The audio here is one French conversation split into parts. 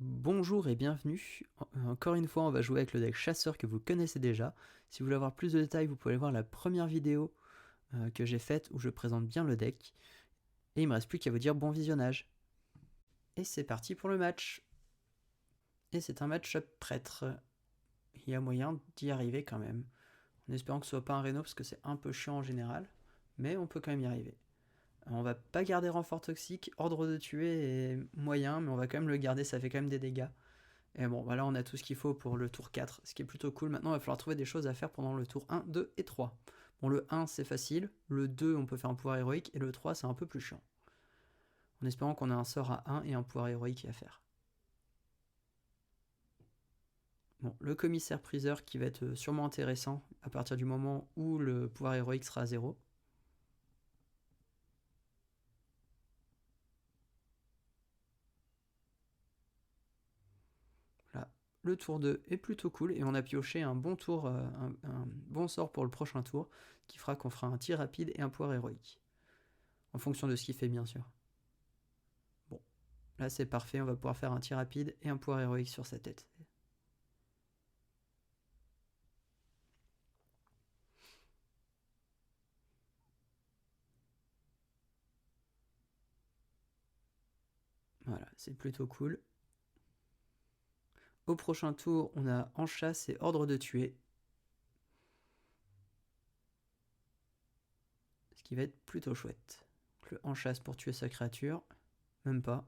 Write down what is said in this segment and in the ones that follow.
Bonjour et bienvenue. Encore une fois, on va jouer avec le deck chasseur que vous connaissez déjà. Si vous voulez avoir plus de détails, vous pouvez voir la première vidéo que j'ai faite où je présente bien le deck. Et il me reste plus qu'à vous dire bon visionnage. Et c'est parti pour le match. Et c'est un match-up prêtre. Il y a moyen d'y arriver quand même. En espérant que ce soit pas un Reno parce que c'est un peu chiant en général. Mais on peut quand même y arriver. On va pas garder renfort toxique, ordre de tuer est moyen, mais on va quand même le garder, ça fait quand même des dégâts. Et bon, voilà, on a tout ce qu'il faut pour le tour 4, ce qui est plutôt cool. Maintenant, il va falloir trouver des choses à faire pendant le tour 1, 2 et 3. Bon, le 1, c'est facile. Le 2, on peut faire un pouvoir héroïque. Et le 3, c'est un peu plus chiant. En espérant qu'on ait un sort à 1 et un pouvoir héroïque à faire. Bon, le commissaire-priseur qui va être sûrement intéressant à partir du moment où le pouvoir héroïque sera à 0. Là, le tour 2 est plutôt cool et on a pioché un bon tour, un bon sort pour le prochain tour qui fera qu'on fera un tir rapide et un pouvoir héroïque. En fonction de ce qu'il fait, bien sûr. Bon, là c'est parfait, on va pouvoir faire un tir rapide et un pouvoir héroïque sur sa tête. Voilà, c'est plutôt cool. Au prochain tour, on a en chasse et ordre de tuer. Ce qui va être plutôt chouette. Le en chasse pour tuer sa créature. Même pas.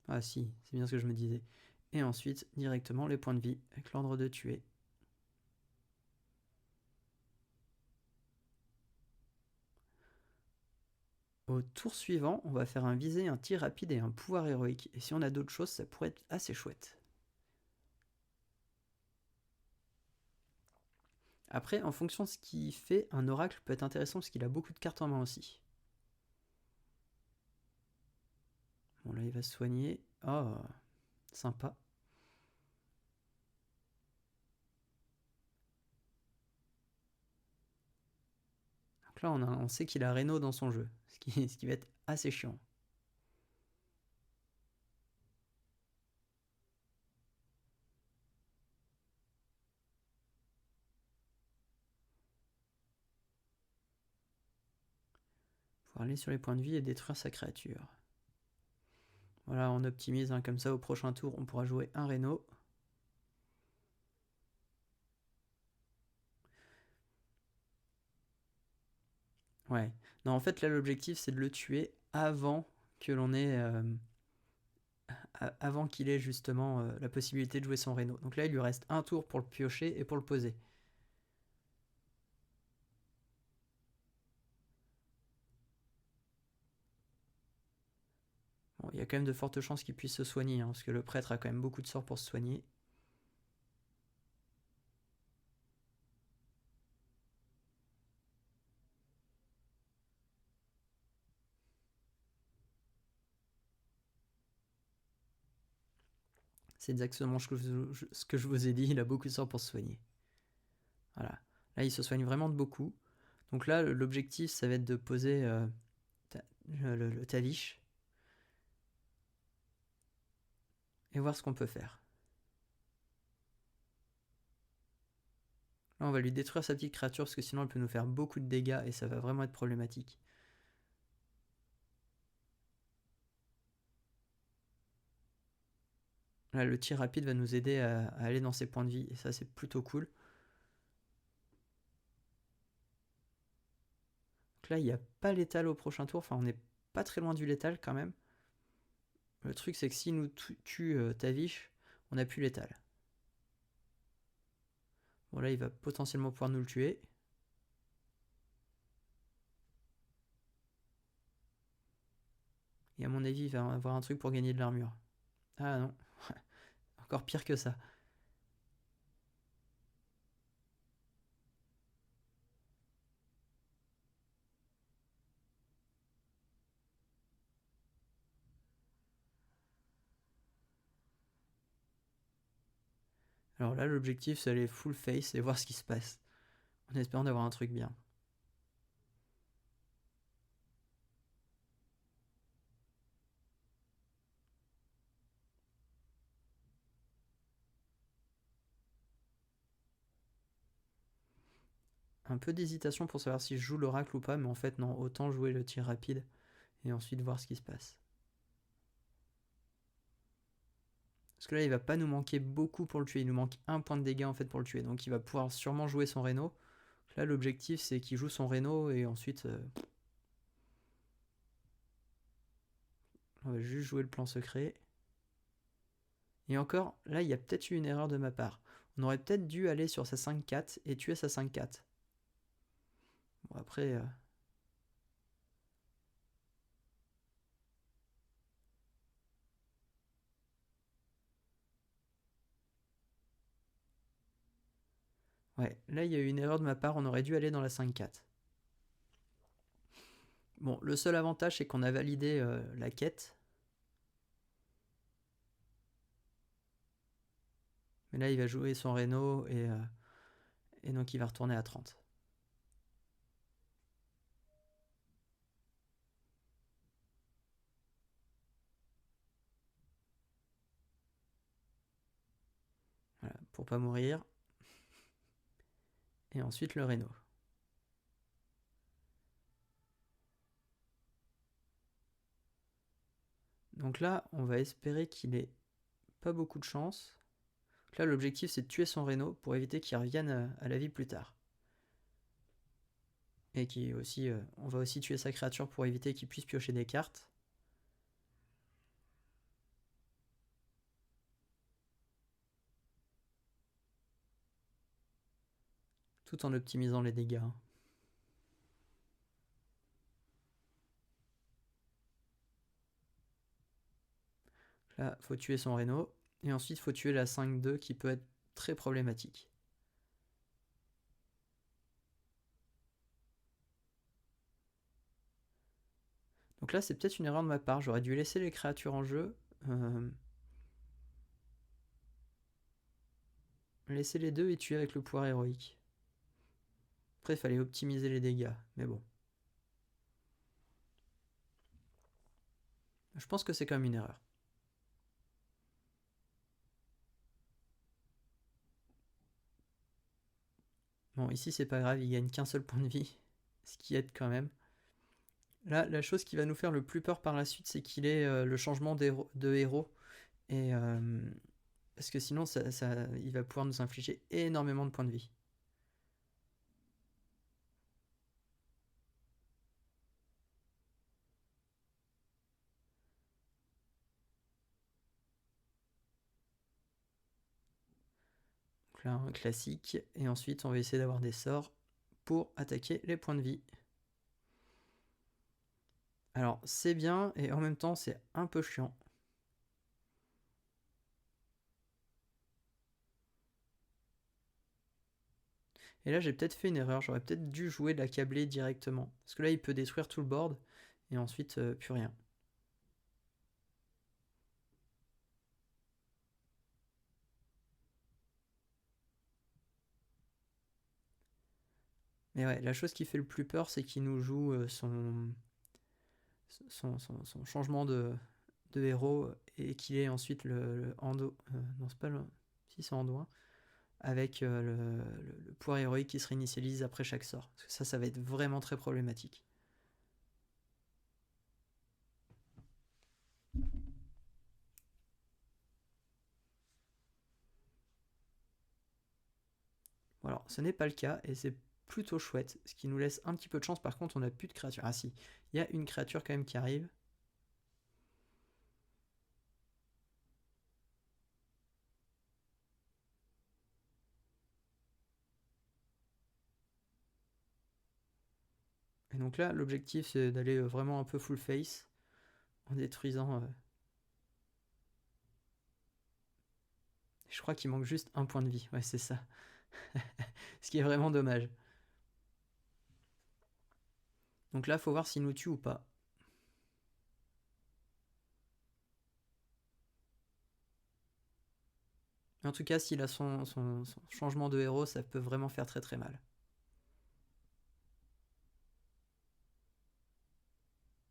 Ah si, c'est bien ce que je me disais. Et ensuite, directement les points de vie avec l'ordre de tuer. Au tour suivant, on va faire un visé, un tir rapide et un pouvoir héroïque. Et si on a d'autres choses, ça pourrait être assez chouette. Après, en fonction de ce qu'il fait, un oracle peut être intéressant parce qu'il a beaucoup de cartes en main aussi. Bon, là, il va se soigner. Oh, sympa. Donc là, on sait qu'il a Reno dans son jeu, ce qui va être assez chiant. Pour aller sur les points de vie et détruire sa créature. Voilà, on optimise, hein, comme ça au prochain tour, on pourra jouer un Reno. Ouais. Non, en fait, là, l'objectif, c'est de le tuer avant que l'on ait... avant qu'il ait justement la possibilité de jouer son Reno. Donc là, il lui reste un tour pour le piocher et pour le poser. Bon, il y a quand même de fortes chances qu'il puisse se soigner, hein, parce que le prêtre a quand même beaucoup de sorts pour se soigner. C'est exactement ce que je vous ai dit, il a beaucoup de sorts pour se soigner. Voilà. Là, il se soigne vraiment de beaucoup. Donc là, l'objectif, ça va être de poser le Tavish et voir ce qu'on peut faire. Là, on va lui détruire sa petite créature parce que sinon, elle peut nous faire beaucoup de dégâts et ça va vraiment être problématique. Là, le tir rapide va nous aider à aller dans ses points de vie et ça, c'est plutôt cool. Donc là, il n'y a pas létal au prochain tour. Enfin, on n'est pas très loin du létal quand même. Le truc, c'est que s'il nous tue Tavish, on n'a plus létal. Bon, là, il va potentiellement pouvoir nous le tuer. Et à mon avis, il va avoir un truc pour gagner de l'armure. Ah non, encore pire que ça. Alors là, l'objectif, c'est aller full face et voir ce qui se passe. En espérant d'avoir un truc bien. un peu d'hésitation pour savoir si je joue l'oracle ou pas, mais en fait non, autant jouer le tir rapide et ensuite voir ce qui se passe. Parce que là il va pas nous manquer beaucoup pour le tuer, il nous manque 1 point de dégâts en fait pour le tuer, donc il va pouvoir sûrement jouer son Reno. Là l'objectif c'est qu'il joue son Reno et ensuite on va juste jouer le plan secret. Et encore, là il y a peut-être eu une erreur de ma part. On aurait peut-être dû aller sur sa 5-4 et tuer sa 5-4. Bon après... Ouais, là il y a eu une erreur de ma part, on aurait dû aller dans la 5-4. Bon, le seul avantage c'est qu'on a validé la quête. Mais là il va jouer son Reno et donc il va retourner à 30. Voilà, pour pas mourir. Et ensuite le Reno. Donc là, on va espérer qu'il ait pas beaucoup de chance. Donc là, l'objectif c'est de tuer son Reno pour éviter qu'il revienne à la vie plus tard. Et qui aussi, on va aussi tuer sa créature pour éviter qu'il puisse piocher des cartes. Tout en optimisant les dégâts. Là, faut tuer son Reno. Et ensuite, faut tuer la 5-2 qui peut être très problématique. Donc là, c'est peut-être une erreur de ma part. J'aurais dû laisser les créatures en jeu. Laisser les deux et tuer avec le pouvoir héroïque. Après, il fallait optimiser les dégâts. Mais bon. Je pense que c'est quand même une erreur. Bon, ici, c'est pas grave. Il gagne qu'un seul point de vie. Ce qui aide quand même. Là, la chose qui va nous faire le plus peur par la suite, c'est qu'il ait le changement de héros. Et parce que sinon, il va pouvoir nous infliger énormément de points de vie. Donc là, un classique. Et ensuite, on va essayer d'avoir des sorts pour attaquer les points de vie. Alors, c'est bien, et en même temps, c'est un peu chiant. Et là, j'ai peut-être fait une erreur. J'aurais peut-être dû jouer de l'accabler directement. Parce que là, il peut détruire tout le board, et ensuite, plus rien. Mais ouais, la chose qui fait le plus peur, c'est qu'il nous joue son changement de héros et qu'il ait ensuite le Ando. Non, c'est pas le. Si, c'est Anduin. Avec le pouvoir héroïque qui se réinitialise après chaque sort. Parce que ça va être vraiment très problématique. Bon, alors, ce n'est pas le cas et c'est plutôt chouette. Ce qui nous laisse un petit peu de chance. Par contre, on n'a plus de créature. Ah si, il y a une créature quand même qui arrive. Et donc là, l'objectif, c'est d'aller vraiment un peu full face en détruisant. Je crois qu'il manque juste un point de vie. Ouais, c'est ça. Ce qui est vraiment dommage. Donc là, faut voir s'il nous tue ou pas. En tout cas, s'il a son changement de héros, ça peut vraiment faire très très mal.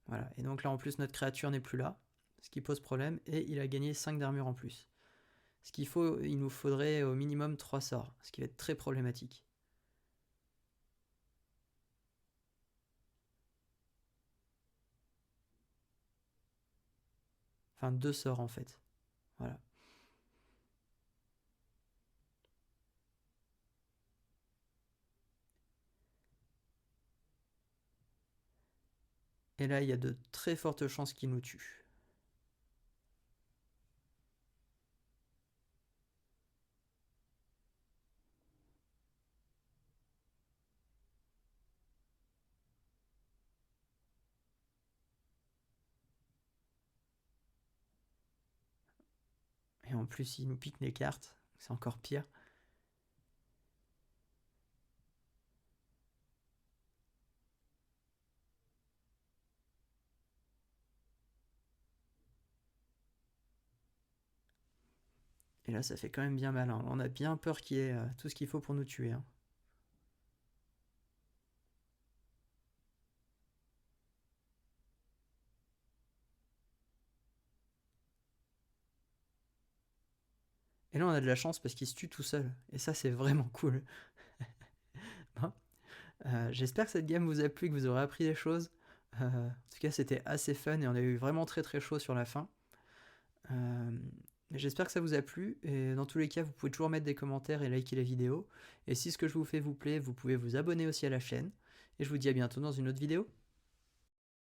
Voilà, et donc là en plus notre créature n'est plus là, ce qui pose problème, et il a gagné 5 d'armure en plus. Ce qu'il faut, il nous faudrait au minimum 3 sorts, ce qui va être très problématique. Enfin 2 sorts en fait. Voilà. Et là, il y a de très fortes chances qu'il nous tue. Et en plus, il nous pique les cartes. C'est encore pire. Et là, ça fait quand même bien mal. Hein. On a bien peur qu'il y ait tout ce qu'il faut pour nous tuer. Hein. Et là, on a de la chance parce qu'il se tue tout seul. Et ça, c'est vraiment cool. Bon. J'espère que cette game vous a plu, que vous aurez appris des choses. En tout cas, c'était assez fun et on a eu vraiment très très chaud sur la fin. J'espère que ça vous a plu. Et dans tous les cas, vous pouvez toujours mettre des commentaires et liker la vidéo. Et si ce que je vous fais vous plaît, vous pouvez vous abonner aussi à la chaîne. Et je vous dis à bientôt dans une autre vidéo.